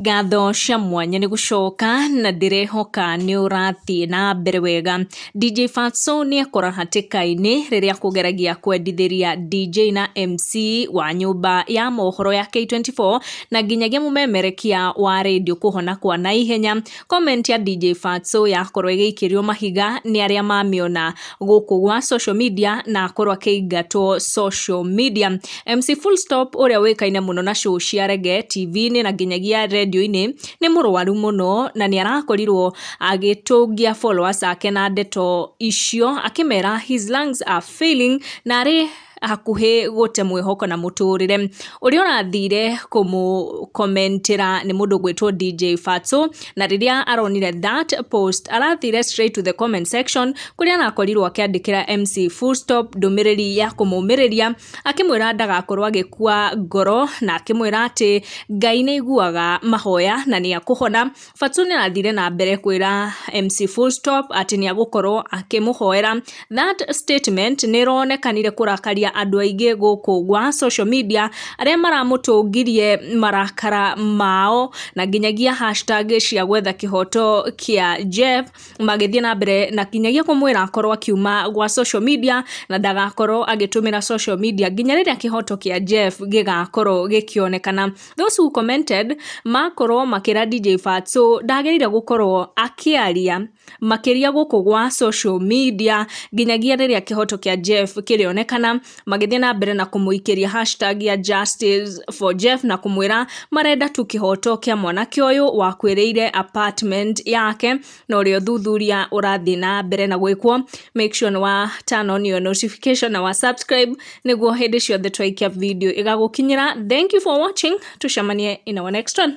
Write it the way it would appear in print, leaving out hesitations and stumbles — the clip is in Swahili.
Ngatho cia mwanya ni gucoka na ndirehoka ni urathie na mbere wega. DJ Fatxo ni akora hatikaini riria kugeragia kwendithiria DJ na MC wa nyumba ya mohoro ya K24 na nginyagia mumemerekia wa radio kuhona kwa naihenya. Comment ya DJ Fatxo yakorwo igikirio mahiga ni aria mamiona guku gwa social media na akorwo Kuingatwo social media. MC Full Stop uria wikaine muno na show cia reggae TV ni na nginyagia radio-ini ni murwaru muno na ni arakorirwo agitungia followers ake na ndeto icio akimera his lungs are failing na ari hakuhe gote mwihoko na muturire. Uri urathire kumukommentera ni mundu gwitwo DJ Fatxo na riria aronire that post arathire straight to the comment section kuria nakorirwo akiandikira MC Full Stop ndumiriri ya kumumiriria akimwira ndagakorwo agikua ngoro na akimwira ati Ngai ni iguaga mahoya na ni akuhona. Fatxo ni arathire na mbere kwira MC Full Stop ati ni agukorwo akimuhoera. That statement ni ronekanire kurakaria andu aige guku gwa social media aria maramutungirie marakara mao na nginyagia hashtag cia gwetha kihoto kia Jeff magithie na mbere na nginyagia kumwira akorwo akiuma gwa social media na ndagakorwo agitumira social media nginya riria kihoto kia Jeff gigakorwo gikionekana. Those who commented makorwo makira DJ Fatxo ndagerire gukorwo akiaria makiria guku gwa social media nginyagia riria kihoto kia Jeff kirionekana magithie na mbere na kumuikiria hashtag ya justice for Jeff na kumwira marenda tu kihoto kia mwanake uyu wa kwiriire apartment yake na urio thuthuria urathie na mbere na gwikwo. Make sure wa turn on your notification na wa subscribe niguo hindi ciothe twaikia video igagukinyira. Thank you for watching. Tucemanie in our next one.